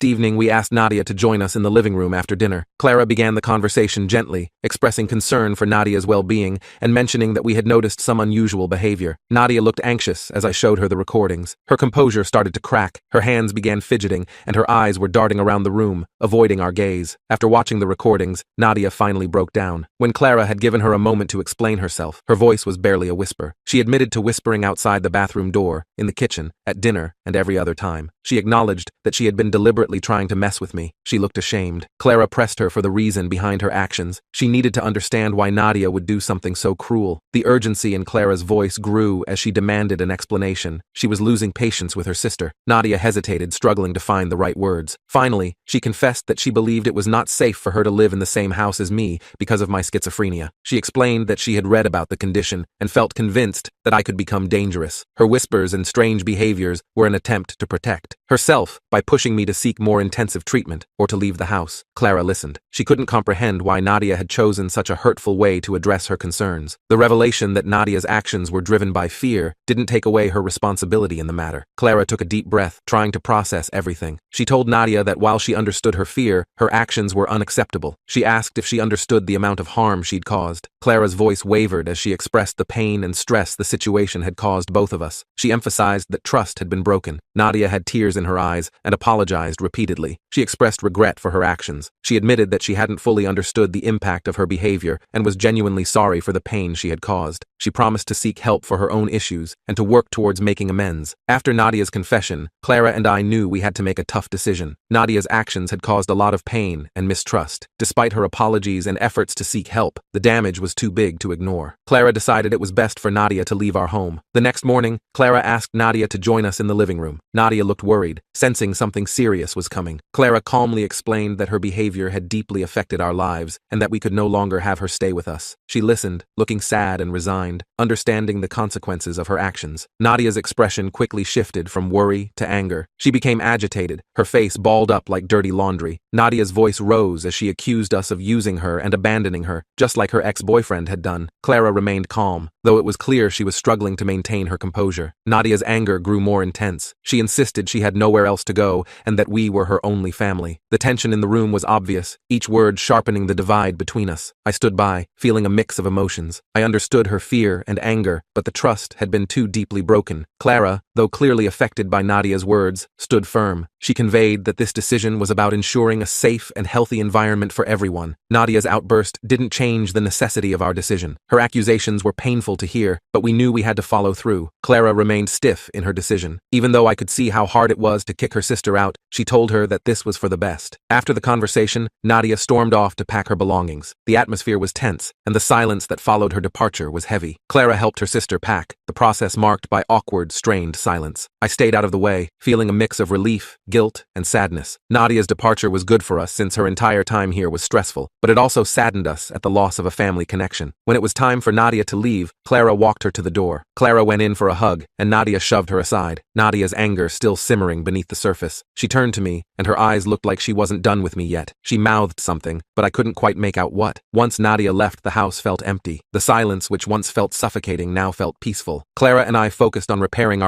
next evening, we asked Nadia to join us in the living room after dinner. Clara began the conversation gently, expressing concern for Nadia's well-being and mentioning that we had noticed some unusual behavior. Nadia looked anxious as I showed her the recordings. Her composure started to crack, her hands began fidgeting, and her eyes were darting around the room, avoiding our gaze. After watching the recordings, Nadia finally broke down. When Clara had given her a moment to explain herself, her voice was barely a whisper. She admitted to whispering outside the bathroom door, in the kitchen, at dinner, and every other time. She acknowledged that she had been deliberately trying to mess with me. She looked ashamed. Clara pressed her for the reason behind her actions. She needed to understand why Nadia would do something so cruel. The urgency in Clara's voice grew as she demanded an explanation. She was losing patience with her sister. Nadia hesitated, struggling to find the right words. Finally, she confessed that she believed it was not safe for her to live in the same house as me because of my schizophrenia. She explained that she had read about the condition and felt convinced that I could become dangerous. Her whispers and strange behaviors were an attempt to protect herself by pushing me to seek more intensive treatment or to leave the house. Clara listened. She couldn't comprehend why Nadia had chosen such a hurtful way to address her concerns. The revelation that Nadia's actions were driven by fear didn't take away her responsibility in the matter. Clara took a deep breath, trying to process everything. She told Nadia that while she understood her fear, her actions were unacceptable. She asked if she understood the amount of harm she'd caused. Clara's voice wavered as she expressed the pain and stress the situation had caused both of us. She emphasized that trust had been broken. Nadia had tears in her eyes and apologized repeatedly. She expressed regret for her actions. She admitted that she hadn't fully understood the impact of her behavior and was genuinely sorry for the pain she had caused. She promised to seek help for her own issues and to work towards making amends. After Nadia's confession, Clara and I knew we had to make a tough decision. Nadia's actions had caused a lot of pain and mistrust. Despite her apologies and efforts to seek help, the damage was too big to ignore. Clara decided it was best for Nadia to leave our home. The next morning, Clara asked Nadia to join us in the living room. Nadia looked worried, sensing something serious was coming. Clara calmly explained that her behavior had deeply affected our lives and that we could no longer have her stay with us. She listened, looking sad and resigned, understanding the consequences of her actions. Nadia's expression quickly shifted from worry to anger. She became agitated, her face balled up like dirty laundry. Nadia's voice rose as she accused us of using her and abandoning her, just like her ex-boyfriend had done. Clara remained calm, though it was clear she was struggling to maintain her composure. Nadia's anger grew more intense. She insisted she had nowhere else to go and that we were her only family. The tension in the room was obvious, each word sharpening the divide between us. I stood by, feeling a mix of emotions. I understood her fear and anger, but the trust had been too deeply broken. Clara, though clearly affected by Nadia's words, stood firm. She conveyed that this decision was about ensuring a safe and healthy environment for everyone. Nadia's outburst didn't change the necessity of our decision. Her accusations were painful to hear, but we knew we had to follow through. Clara remained stiff in her decision. Even though I could see how hard it was to kick her sister out, she told her that this was for the best. After the conversation, Nadia stormed off to pack her belongings. The atmosphere was tense, and the silence that followed her departure was heavy. Clara helped her sister pack, the process marked by awkward, strained silence. I stayed out of the way, feeling a mix of relief, guilt, and sadness. Nadia's departure was good for us since her entire time here was stressful, but it also saddened us at the loss of a family connection. When it was time for Nadia to leave, Clara walked her to the door. Clara went in for a hug, and Nadia shoved her aside, Nadia's anger still simmering beneath the surface. She turned to me, and her eyes looked like she wasn't done with me yet. She mouthed something, but I couldn't quite make out what. Once Nadia left, the house felt empty. The silence, which once felt suffocating, now felt peaceful. Clara and I focused on repairing our